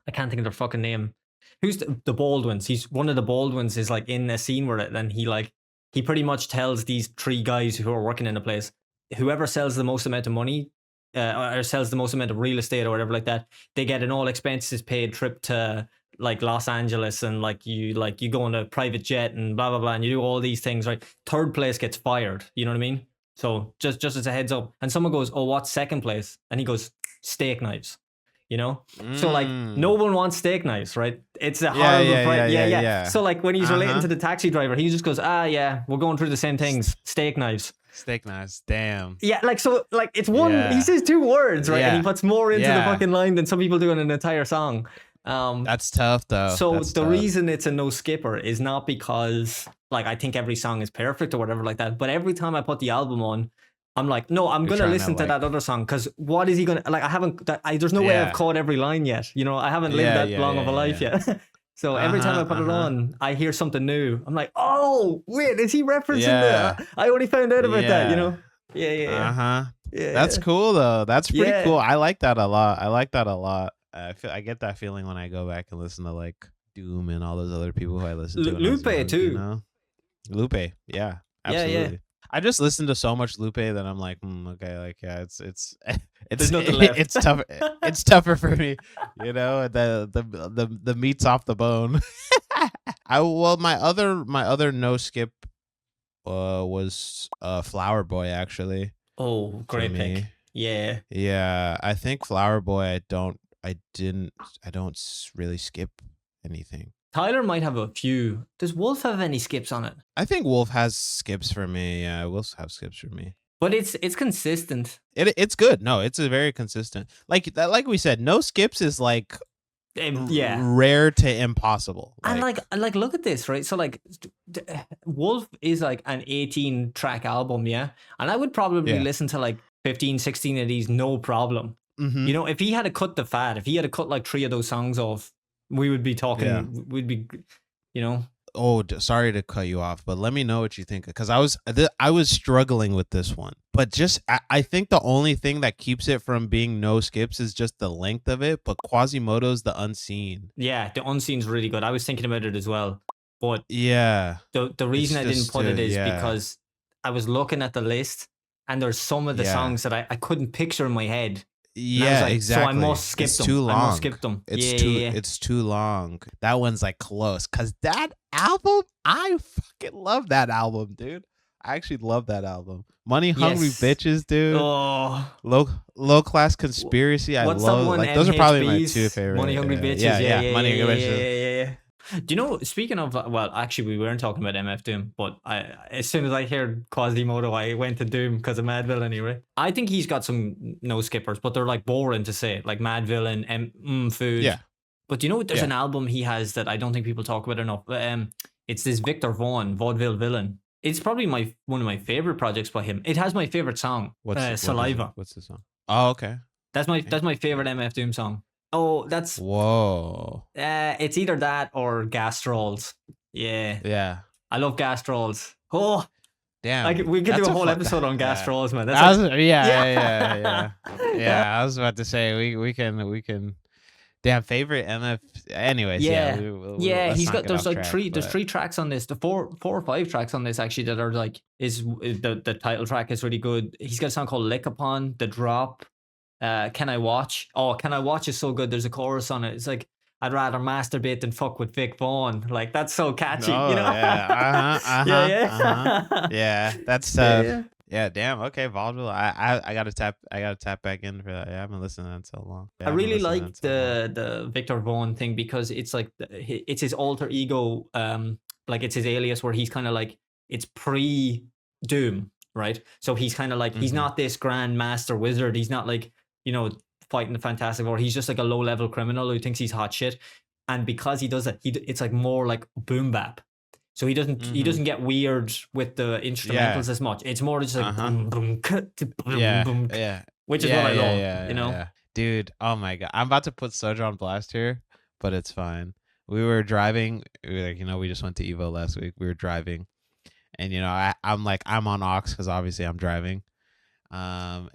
I can't think of their fucking name. Who's the Baldwins? He's one of the Baldwins is like in a scene where it, and he pretty much tells these three guys who are working in a place, whoever sells the most amount of money or sells the most amount of real estate or whatever like that, they get an all expenses paid trip to like Los Angeles, and like you go on a private jet and blah blah blah, and you do all these things, right? Third place gets fired. You know what I mean? So just as a heads up. And someone goes, oh, what's second place? And he goes, Steak Knives. you know? So like no one wants steak knives, right? It's a Yeah, horrible yeah, price. yeah, Yeah. yeah. So like when he's relating Uh-huh. to the taxi driver, he just goes, yeah, we're going through the same things. Steak knives. Steak knives. Damn. Yeah, like so like it's one he Yeah. says 2 words, right? And he Yeah. puts more into the Yeah. fucking line than some people do in an entire song. That's tough though. So That's the tough. reason it's a no skipper is not because like I think every song is perfect or whatever like that, but every time I put the album on, I'm like, no, I'm gonna listen to that other song because what is he gonna like? I haven't. There's no way I've caught every line yet. You know, I haven't lived that long of a life yet. So every time I put it on, I hear something new. I'm like, oh wait, is he referencing that? I only found out about that. You know? Yeah. That's cool though. That's pretty cool. I like that a lot. I get that feeling when I go back and listen to like Doom and all those other people who I listen to. Lupe too. You know? Lupe, yeah, absolutely. Yeah. I just listen to so much Lupe that I'm like, okay, like it's There's nothing left. It's tough. It's tougher for me, you know. The meat's off the bone. My other no skip was Flower Boy actually. Oh, great pick. Yeah. Yeah, I think Flower Boy. I don't really skip anything. Tyler might have a few. Does Wolf have any skips on it? I think Wolf has skips for me. Yeah, Wolf have skips for me. But it's consistent. It's good. No, it's a very consistent. Like we said, no skips is like rare to impossible. Like, and like look at this, right? So like Wolf is like an 18-track album, yeah? And I would probably listen to like 15, 16 of these no problem. Mm-hmm. You know, if he had to cut the fat, if he had to cut like 3 of those songs off, we would be talking, we'd be, you know. Oh, sorry to cut you off, but let me know what you think. Because I was struggling with this one. But I think the only thing that keeps it from being no skips is just the length of it. But Quasimodo's The Unseen. Yeah, The Unseen's really good. I was thinking about it as well. But yeah, the reason I didn't put it is because I was looking at the list and there's some of the songs that I couldn't picture in my head. Yeah, like, exactly. So I must skip them. Too long. I must skip them. It's too long. That one's like close. Cause that album, I fucking love that album, dude. I actually love that album. Money Hungry Bitches, dude. Oh. Low Class Conspiracy. I love like those are probably my 2 favorite. Money Hungry Bitches. Yeah. Money Hungry Bitches. Yeah. Do you know, speaking of, well, actually, we weren't talking about MF Doom, but as soon as I heard Quasimodo, I went to Doom because of Mad Villain anyway. I think he's got some no skippers, but they're like boring to say, like Mad Villain, Food. Yeah. But do you know, there's an album he has that I don't think people talk about enough. It's this Victor Vaughn, Vaudeville Villain. It's probably one of my favorite projects by him. It has my favorite song, Saliva. What's the song? Oh, okay. That's my favorite MF Doom song. Oh, that's whoa. It's either that or Gastrolls. Yeah. I love Gastrolls. Oh, damn. We could do a whole episode on Gastrolls, man. Yeah. I was about to say we can. Damn, favorite MF. Anyways, he's got there's like there's 3 tracks on this. The 4 or 5 tracks on this actually that are like is the title track is really good. He's got a song called Lick Upon, The Drop. Can I Watch? Oh, Can I Watch is so good. There's a chorus on it. It's like, I'd rather masturbate than fuck with Vic Vaughn. Like, that's so catchy, you know? Yeah, that's tough. Yeah, damn. Okay, vaudeville. I gotta tap back in for that. Yeah, I haven't listened to that in so long. I really like the Victor Vaughn thing because it's like it's his alter ego. Like it's his alias where he's kind of like it's pre-Doom, right? So he's kind of like he's not this grand master wizard. He's not like, you know, fighting the Fantastic Four. He's just like a low-level criminal who thinks he's hot shit. And because he does it, it's like more like boom bap. So he doesn't get weird with the instrumentals as much. It's more just like boom, boom, boom, which is what I love. You know, dude. Oh my god, I'm about to put Soja on blast here, but it's fine. We were driving. We just went to Evo last week. We were driving, and I'm on aux because obviously I'm driving. And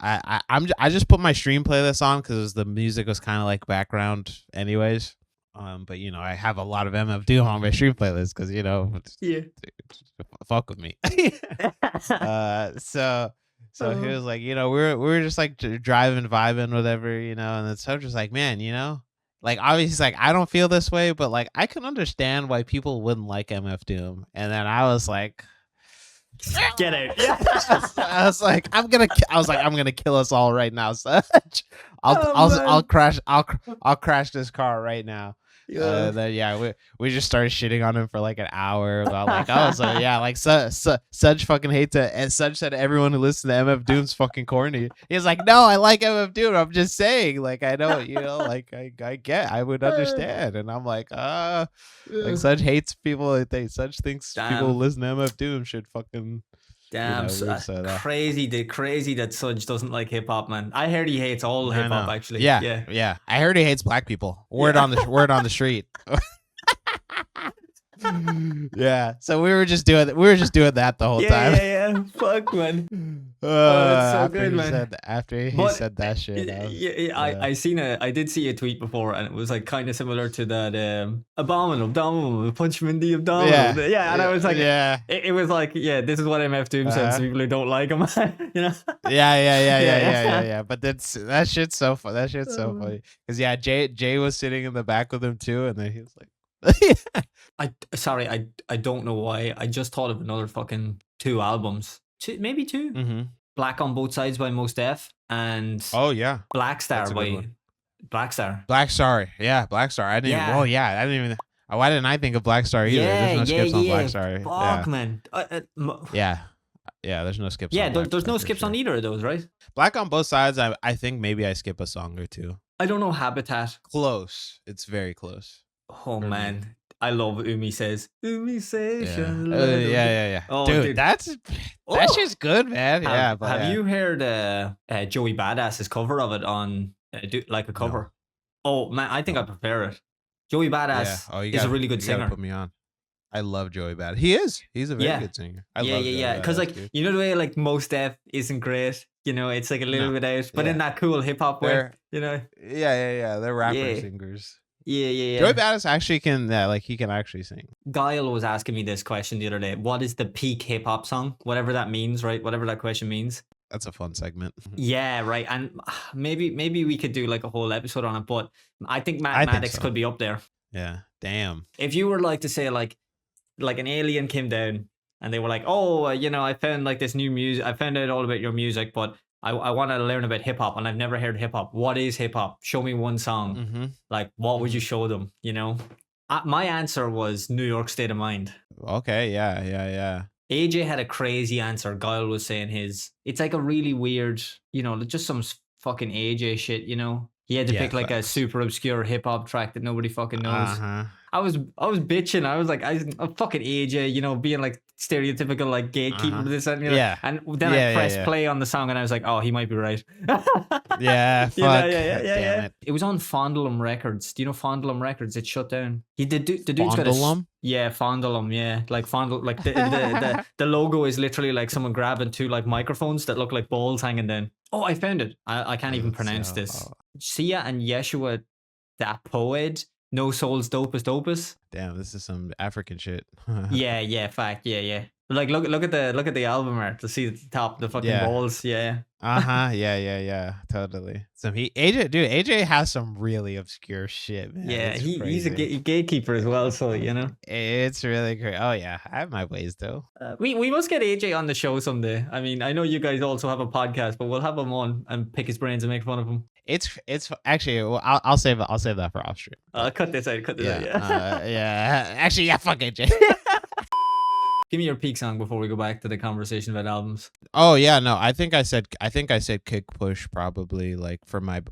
I just put my stream playlist on because the music was kind of like background anyways. But I have a lot of MF Doom on my stream playlist because fuck with me. So he was like, we were just like driving, vibing, whatever, and then so just like, man, like obviously like I don't feel this way, but like I can understand why people wouldn't like MF Doom. And then I was like, Get out. Yeah. I was like, I'm gonna kill us all right now, Such. I'll crash this car right now. Yeah. Then yeah, we just started shitting on him for like an hour about like, oh, so yeah, like Such fucking hates it, and Such said everyone who listens to MF Doom's fucking corny. He's like, no, I like MF Doom. I'm just saying, like, I know, like I would understand, and I'm like, like Such hates people. Such thinks people who listen to MF Doom should fucking. Damn, crazy that Sudge doesn't like hip hop, man. I heard he hates all hip hop actually. Yeah. I heard he hates black people. Word on the street. Yeah. So we were just doing that the whole time. Yeah. Fuck, man. That's so good, man. After he said that shit. I did see a tweet before, and it was like kind of similar to that abdominal, punch him in the abdominal. Yeah, and I was like, it was like, this is what MF Doom says to people who don't like him. You know? Yeah. But that shit's so fun. That shit's so funny. Because Jay was sitting in the back with him too, and then he was like. I don't know why. I just thought of another fucking 2 albums. Maybe 2. Mm-hmm. Black on Both Sides by Mos Def and Black Star by Black Star. Black Star. Yeah, Black Star. I didn't even why didn't I think of Black Star either? There's no skips on Black Star. Fuck, man. Yeah, there's no skips on Black there's Star no skips on either of those, right? Black on Both Sides, I think maybe I skip a song or 2. I don't know Habitat. Close. It's very close. Oh, man. I love Umi Says. Umi Says. Yeah. Oh, dude, that shit's good, man. Have you heard Joey Badass's cover of it on like a cover? No. Oh, man, I think I prefer it. Joey Badass is a really good singer. Put me on. I love Joey Badass. He's a very good singer. I love because like dude. You know the way like Mos Def isn't great. You know, it's like a little bit out, but in that cool hip hop way. You know. Yeah. They're rapper singers. Yeah. Joey Badass actually can, he can actually sing. Guile was asking me this question the other day. What is the peak hip hop song? Whatever that means, right? Whatever that question means. That's a fun segment. Yeah, right. And maybe we could do like a whole episode on it, but I think Mathematics could be up there. Yeah. Damn. If you were like to say like an alien came down and they were like, oh, I found like this new music. I found out all about your music, but I want to learn about hip hop and I've never heard hip hop. What is hip hop? Show me one song. Mm-hmm. Like, what would you show them? My answer was New York State of Mind. Okay. Yeah. AJ had a crazy answer. Guile was saying his. It's like a really weird, just some fucking AJ shit. He had to pick like a super obscure hip hop track that nobody fucking knows. I was bitching. I was like, I'm fucking AJ, being like stereotypical like gatekeeper of this, and and then I pressed play on the song, and I was like, oh, he might be right. Yeah, fuck. Yeah. It was on Fondlem Records. Do you know Fondlem Records? It shut down. The dude's got Fondlem? Fondlem. Yeah, like like the logo is literally like someone grabbing 2 like microphones that look like balls hanging down. Oh, I found it. I can't even pronounce this. Sia and Yeshua, that poet. No Soul's Dopest Opus. Damn, this is some African shit. Yeah, fact. Yeah. Like look at the album art to see the top, the fucking balls. Yeah. Yeah. Totally. AJ has some really obscure shit, man. Yeah, he's a gatekeeper as well, so it's really great. Oh yeah, I have my ways though. We must get AJ on the show someday. I mean, I know you guys also have a podcast, but we'll have him on and pick his brains and make fun of him. It's actually, well, I'll save that for off stream. Cut this out. Yeah. Actually, yeah, fuck AJ. Give me your peak song before we go back to the conversation about albums. Oh yeah, no, I think I said Kick Push probably, like from my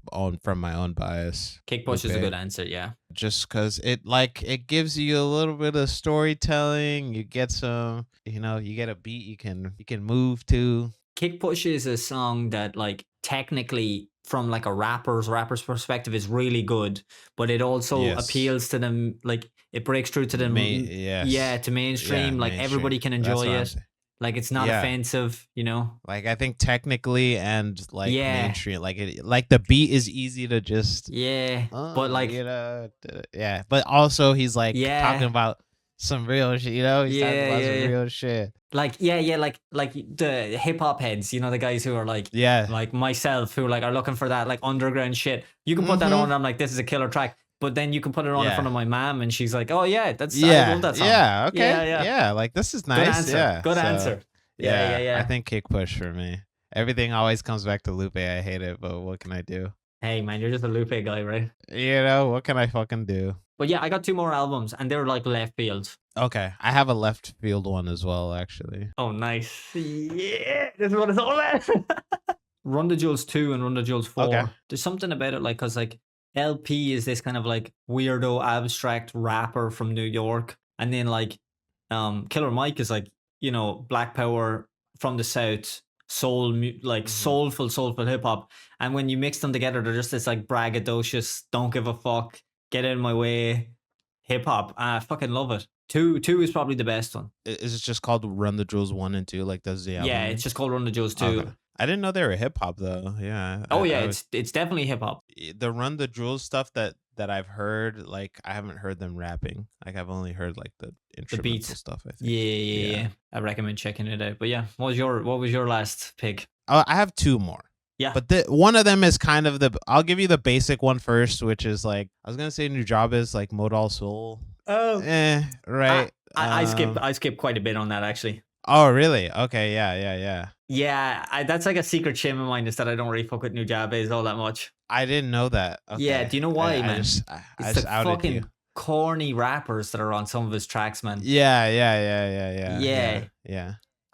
own bias. Kick Push is a good answer, yeah. Just because it gives you a little bit of storytelling. You get some, you get a beat you can move to. Kick Push is a song that like technically from like a rapper's perspective is really good, but it also appeals to them, like it breaks through to them to mainstream, like everybody can enjoy it, like it's not offensive, like I think technically and like mainstream, like the beat is easy to just but like but also he's like talking about some real shit, he's talking about some real shit. Like like the hip hop heads, the guys who are like like myself who like are looking for that like underground shit. You can put that on and I'm like, this is a killer track. But then you can put it on in front of my mom and she's like, oh yeah, I love that song. Yeah, okay. Yeah, like this is nice. Good answer. Yeah. I think Kick Push for me. Everything always comes back to Lupe. I hate it, but what can I do? Hey man, you're just a Lupe guy, right? You know, what can I fucking do? But yeah, I got 2 more albums, and they're like left field. Okay, I have a left field one as well, actually. Oh, nice. Yeah, this is what it's all about. Run the Jewels 2 and Run the Jewels 4. Okay. There's something about it, like, because like LP is this kind of like weirdo abstract rapper from New York, and then like Killer Mike is like, you know, Black Power from the South, soulful hip hop. And when you mix them together, they're just this like braggadocious, don't give a fuck, get out of my way hip hop. I fucking love it. Two is probably the best one. Is it just called Run the Jewels 1 and 2? Like, does the album? Yeah, it's just called Run the Jewels 2. Okay. I didn't know they were hip hop though. Yeah. Oh yeah, it's definitely hip hop. The Run the Jewels stuff that I've heard, like I haven't heard them rapping. Like I've only heard like the instrumental beats stuff. I think. Yeah. I recommend checking it out. But yeah, what was your last pick? I have 2 more. Yeah. But one of them is kind of I'll give you the basic one first, which is like, I was going to say Nujabes is like Modal Soul. Oh. Right. I skipped quite a bit on that actually. Oh, really? Okay, yeah. Yeah, that's like a secret shame of mine is that I don't really fuck with Nujabes all that much. I didn't know that. Okay. Yeah, do you know why, man? I just outed fucking you. corny rappers that are on some of his tracks, man. Yeah.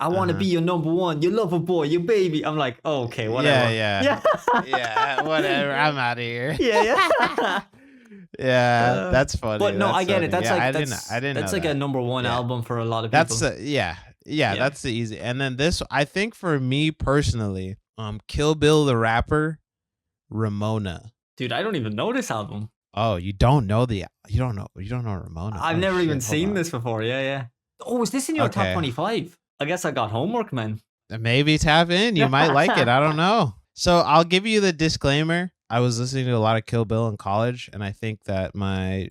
I want to be your number one, your lover boy, your baby. I'm like, oh, okay, whatever. Yeah, whatever. I'm out of here. Yeah. Yeah, that's funny. But no, that's I get funny. it. That's yeah, like I that's didn't that's know like that. a number one album for a lot of people. That's that's the easy. And then this, I think for me personally, Kill Bill the rapper, Ramona. Dude, I don't even know this album. Oh, you don't know Ramona. I've never even seen this before. Yeah. Oh, is this in your top 25? I guess I got homework, man. Maybe tap in. You might like it. I don't know. So I'll give you the disclaimer. I was listening to a lot of Kill Bill in college, and I think that my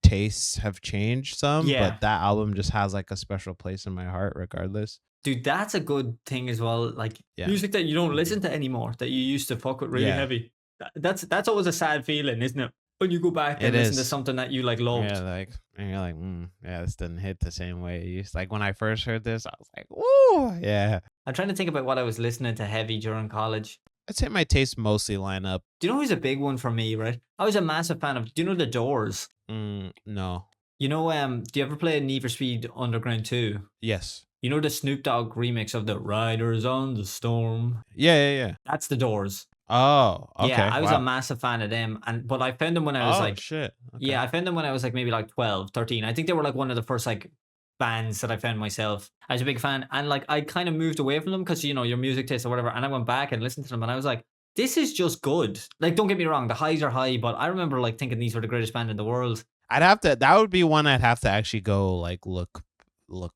tastes have changed some. Yeah. But that album just has like a special place in my heart, regardless. Dude, that's a good thing as well. Like music that you don't listen to anymore, that you used to fuck with really heavy. That's always a sad feeling, isn't it? When you go back and listen to something that you like loved. Yeah, and you're like, this didn't hit the same way it used. Like when I first heard this, I was like, woo, yeah. I'm trying to think about what I was listening to heavy during college. I'd say my tastes mostly line up. Do you know who's a big one for me, right? I was a massive fan of, do you know The Doors? No. You know, do you ever play Need for Speed Underground 2? Yes. You know the Snoop Dogg remix of the Riders on the Storm? Yeah. That's The Doors. Oh, okay. Yeah, I was a massive fan of them. But I found them when I was like... shit. Okay. Yeah, I found them when I was like maybe like 12, 13. I think they were like one of the first like bands that I found myself. I was a big fan. And like I kind of moved away from them because, you know, your music taste or whatever. And I went back and listened to them and I was like, this is just good. Like, don't get me wrong. The highs are high, but I remember like thinking these were the greatest band in the world. That would be one I'd have to actually go like look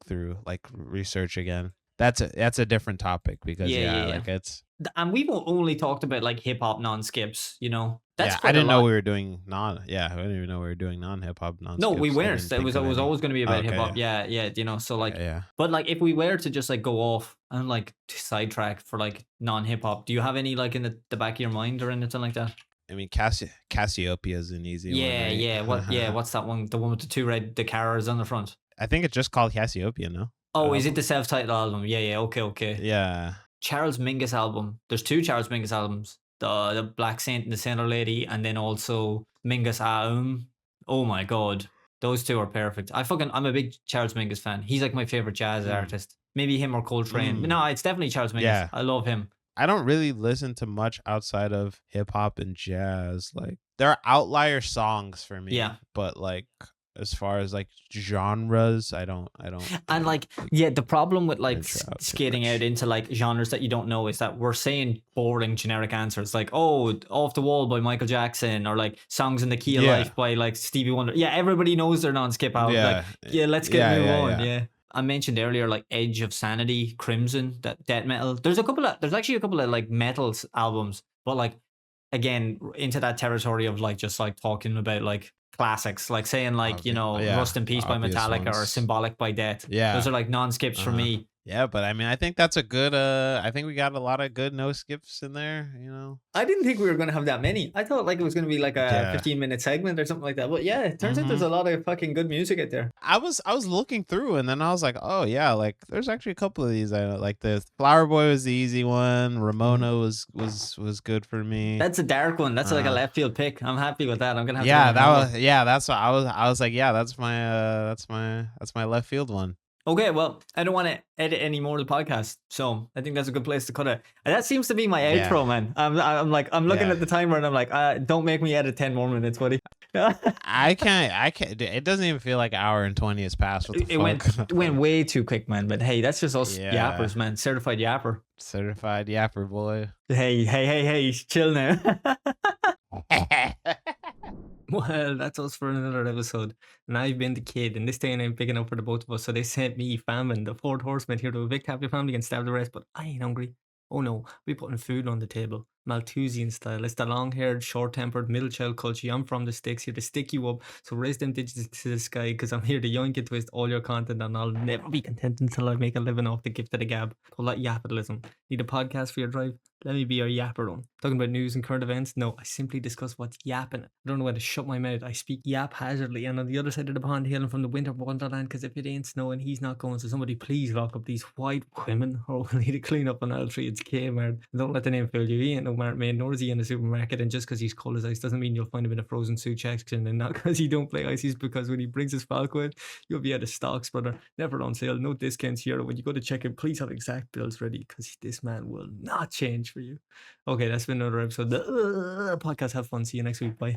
through, like research again. That's a different topic because like it's... And we've only talked about like hip hop non-skips, you know. That's I didn't know we were doing I didn't even know we were doing non-hip hop non-skips. No, we weren't. It was always going to be about hip hop. Yeah, you know. So like, but like if we were to just like go off and like sidetrack for like non-hip hop, do you have any like in the back of your mind or anything like that? I mean, Cassiopeia is an easy one. Right? What's that one? The one with the two red Carras on the front. I think it's just called Cassiopeia, no? Oh, is it the self-titled album? Yeah. Okay. Yeah. Charles Mingus album. There's 2 Charles Mingus albums. The Black Saint and the Sailor Lady, and then also Mingus album. Oh my god. Those 2 are perfect. I'm a big Charles Mingus fan. He's like my favorite jazz artist. Maybe him or Coltrane. But no, it's definitely Charles Mingus. Yeah. I love him. I don't really listen to much outside of hip hop and jazz. Like there are outlier songs for me. Yeah. But like as far as like genres, I don't. And like, the problem with like skating out into like genres that you don't know is that we're saying boring generic answers like, oh, Off the Wall by Michael Jackson, or like Songs in the Key of Life by like Stevie Wonder. Yeah, everybody knows their non-skip album. Yeah. Like, let's get move on. Yeah. I mentioned earlier like Edge of Sanity, Crimson, that death metal. There's actually a couple of like metals albums, but like again into that territory of like just like talking about like classics, like saying like, you know, Rust in Peace by Metallica or Symbolic by Death. Yeah. Those are like non-skips for me. Yeah, but I mean, I think that's a good. I think we got a lot of good no skips in there. You know. I didn't think we were gonna have that many. I thought like it was gonna be like a Yeah. 15-minute segment or something like that. But yeah, it turns out there's hmm a lot of fucking good music out there. I was looking through, and then I was like, oh yeah, like there's actually a couple of these. I like the Flower Boy was the easy one. Mhm. Ramona was good for me. That's a dark one. That's like a Uh, left field pick. I'm happy with that. I'm gonna have to yeah, that remember. was yeah. That's what I was like, yeah, that's my left field one. Okay, well, I don't want to edit any more of the podcast, so I think that's a good place to cut it. And that seems to be my Yeah, outro, man. I'm like, I'm looking yeah. at the timer and I'm like, don't make me edit 10 more minutes, buddy. I can't. It doesn't even feel like an hour and 20 has passed. What the It fuck? went way too quick, man. But hey, that's just us Yeah, yappers, man. Certified yapper. certified yapper boy. Hey, chill now. Well, that's us for another episode. And I've been the kid, and this day I'm picking up for the both of us. So they sent me Famine, the fourth horseman, here to evict half your family and stab the rest. But I ain't hungry. Oh no, we putting food on the table. Malthusian style. It's the long haired, short tempered, middle child culture. I'm from the sticks here to stick you up. So raise them digits to the sky because I'm here to yoink and twist all your content and I'll never be content until I make a living off the gift of the gab. Call that yapitalism. Need a podcast for your drive? Let me be your yapper on. Talking about news and current events? No, I simply discuss what's yapping. I don't know when to shut my mouth. I speak yap hazardly, and on the other side of the pond, hailing from the winter wonderland, because if it ain't snowing, he's not going. So somebody please lock up these white women, or we'll need to clean up on L3. It's Kaymarth. Don't let the name fool you. He ain't no Mart man, nor is he in the supermarket. And just because he's cold as ice doesn't mean you'll find him in a frozen suit section. And not because he don't play ice, he's because when he brings his Falco in, you'll be out of stocks, brother. Never on sale, no discounts here. When you go to check in, please have exact bills ready, because this man will not change for you. Okay, that's been another episode of the podcast. Have fun. See you next week. Bye.